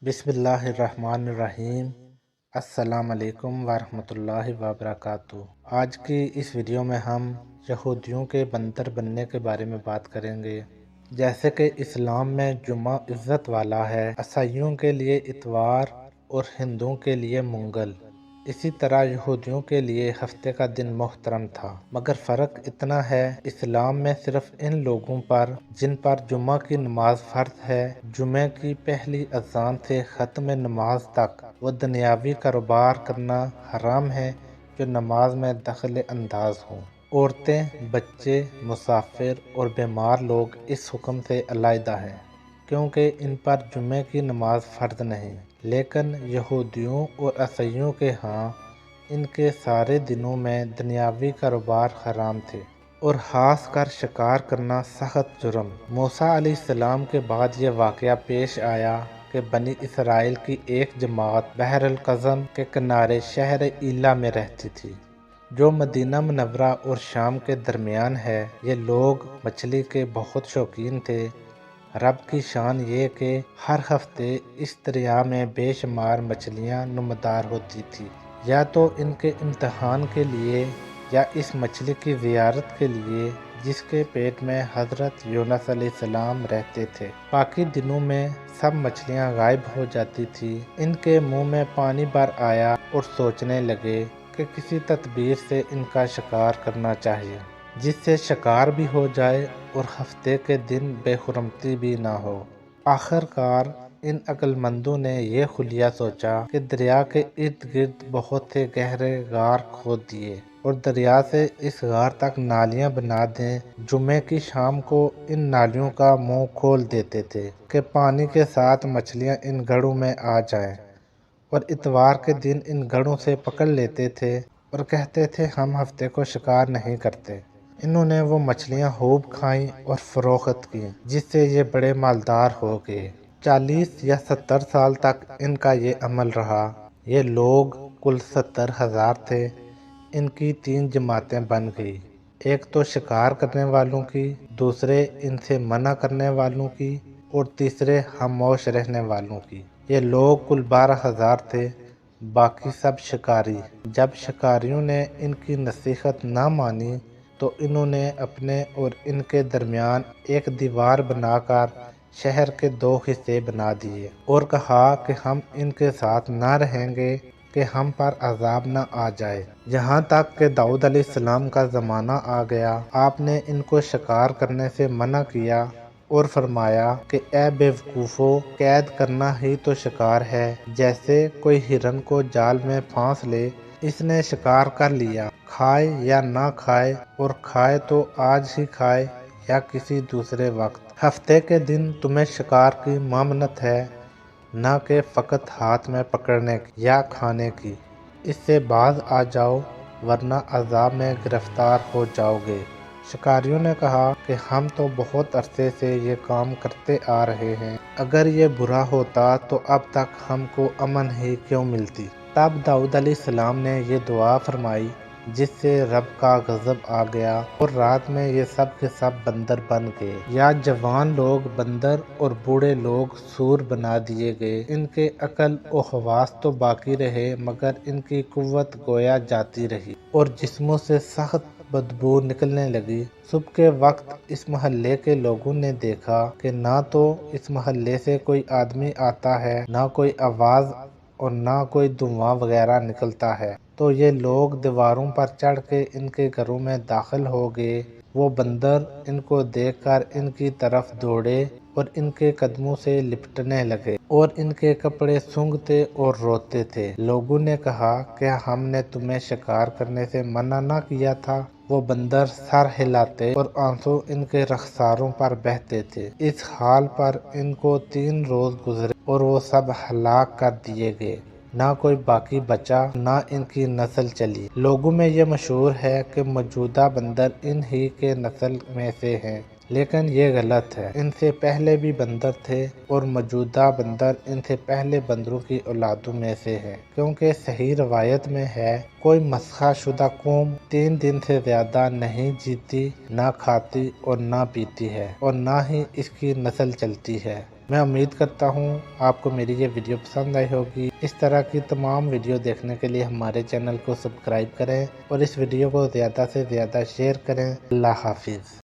بسم اللہ الرحمن الرحیم۔ السلام علیکم ورحمۃ اللہ وبرکاتہ۔ آج کی اس ویڈیو میں ہم یہودیوں کے بندر بننے کے بارے میں بات کریں گے۔ جیسے کہ اسلام میں جمعہ عزت والا ہے، عیسائیوں کے لیے اتوار اور ہندوؤں کے لیے منگل، اسی طرح یہودیوں کے لیے ہفتے کا دن محترم تھا۔ مگر فرق اتنا ہے، اسلام میں صرف ان لوگوں پر جن پر جمعہ کی نماز فرض ہے، جمعے کی پہلی اذان سے ختم نماز تک وہ دنیاوی کاروبار کرنا حرام ہے جو نماز میں دخل انداز ہوں۔ عورتیں، بچے، مسافر اور بیمار لوگ اس حکم سے علیحدہ ہیں، کیونکہ ان پر جمعے کی نماز فرض نہیں۔ لیکن یہودیوں اور عیسائیوں کے ہاں ان کے سارے دنوں میں دنیاوی کاروبار حرام تھے، اور خاص کر شکار کرنا سخت جرم۔ موسیٰ علیہ السلام کے بعد یہ واقعہ پیش آیا کہ بنی اسرائیل کی ایک جماعت بحر القزم کے کنارے شہر ایلا میں رہتی تھی، جو مدینہ منورہ اور شام کے درمیان ہے۔ یہ لوگ مچھلی کے بہت شوقین تھے۔ رب کی شان یہ کہ ہر ہفتے اس دریا میں بے شمار مچھلیاں نمودار ہوتی تھی، یا تو ان کے امتحان کے لیے یا اس مچھلی کی زیارت کے لیے جس کے پیٹ میں حضرت یونس علیہ السلام رہتے تھے۔ باقی دنوں میں سب مچھلیاں غائب ہو جاتی تھی۔ ان کے منہ میں پانی بھر آیا اور سوچنے لگے کہ کسی تدبیر سے ان کا شکار کرنا چاہیے، جس سے شکار بھی ہو جائے اور ہفتے کے دن بے حرمتی بھی نہ ہو۔ آخر کار ان عقل مندوں نے یہ حلیہ سوچا کہ دریا کے ارد گرد بہت سے گہرے غار کھود دیے اور دریا سے اس غار تک نالیاں بنا دیں۔ جمعے کی شام کو ان نالیوں کا منہ کھول دیتے تھے کہ پانی کے ساتھ مچھلیاں ان گڑھوں میں آ جائیں، اور اتوار کے دن ان گڑھوں سے پکڑ لیتے تھے اور کہتے تھے ہم ہفتے کو شکار نہیں کرتے۔ انہوں نے وہ مچھلیاں خوب کھائیں اور فروخت کیں، جس سے یہ بڑے مالدار ہو گئے۔ 40 یا 70 سال تک ان کا یہ عمل رہا۔ یہ لوگ کل 70,000 تھے۔ ان کی 3 جماعتیں بن گئی، ایک تو شکار کرنے والوں کی، دوسرے ان سے منع کرنے والوں کی، اور تیسرے خاموش رہنے والوں کی۔ یہ لوگ کل 12,000 تھے، باقی سب شکاری۔ جب شکاریوں نے ان کی نصیحت نہ مانی تو انہوں نے اپنے اور ان کے درمیان ایک دیوار بنا کر شہر کے 2 حصے بنا دیے اور کہا کہ ہم ان کے ساتھ نہ رہیں گے کہ ہم پر عذاب نہ آ جائے۔ یہاں تک کہ داؤد علیہ السلام کا زمانہ آ گیا۔ آپ نے ان کو شکار کرنے سے منع کیا اور فرمایا کہ اے بے وقوفو، قید کرنا ہی تو شکار ہے، جیسے کوئی ہرن کو جال میں پھانس لے۔ اس نے شکار کر لیا، کھائے یا نہ کھائے، اور کھائے تو آج ہی کھائے یا کسی دوسرے وقت۔ ہفتے کے دن تمہیں شکار کی ممانعت ہے، نہ کہ فقط ہاتھ میں پکڑنے کی یا کھانے کی۔ اس سے باز آ جاؤ ورنہ عذاب میں گرفتار ہو جاؤ گے۔ شکاریوں نے کہا کہ ہم تو بہت عرصے سے یہ کام کرتے آ رہے ہیں، اگر یہ برا ہوتا تو اب تک ہم کو امن ہی کیوں ملتی۔ تب داؤد علیہ السلام نے یہ دعا فرمائی جس سے رب کا غضب آ گیا، اور رات میں یہ سب کے سب بندر بن گئے، یا جوان لوگ بندر اور بوڑھے لوگ سور بنا دیے گئے۔ ان کے عقل و حواس تو باقی رہے، مگر ان کی قوت گویا جاتی رہی اور جسموں سے سخت بدبو نکلنے لگی۔ صبح کے وقت اس محلے کے لوگوں نے دیکھا کہ نہ تو اس محلے سے کوئی آدمی آتا ہے، نہ کوئی آواز اور نہ کوئی دھواں وغیرہ نکلتا ہے، تو یہ لوگ دیواروں پر چڑھ کے ان کے گھروں میں داخل ہو گئے۔ وہ بندر ان کو دیکھ کر ان کی طرف دوڑے اور ان کے قدموں سے لپٹنے لگے اور ان کے کپڑے سونگھتے اور روتے تھے۔ لوگوں نے کہا کیا ہم نے تمہیں شکار کرنے سے منع نہ کیا تھا؟ وہ بندر سر ہلاتے اور آنسو ان کے رخساروں پر بہتے تھے۔ اس حال پر ان کو 3 روز گزرے اور وہ سب ہلاک کر دیے گئے، نہ کوئی باقی بچا، نہ ان کی نسل چلی۔ لوگوں میں یہ مشہور ہے کہ موجودہ بندر ان ہی کے نسل میں سے ہیں، لیکن یہ غلط ہے۔ ان سے پہلے بھی بندر تھے اور موجودہ بندر ان سے پہلے بندروں کی اولادوں میں سے ہے، کیونکہ صحیح روایت میں ہے کوئی مسخ شدہ قوم 3 دن سے زیادہ نہیں جیتی، نہ کھاتی اور نہ پیتی ہے، اور نہ ہی اس کی نسل چلتی ہے۔ میں امید کرتا ہوں آپ کو میری یہ ویڈیو پسند آئی ہوگی۔ اس طرح کی تمام ویڈیو دیکھنے کے لیے ہمارے چینل کو سبسکرائب کریں اور اس ویڈیو کو زیادہ سے زیادہ شیئر کریں۔ اللہ حافظ۔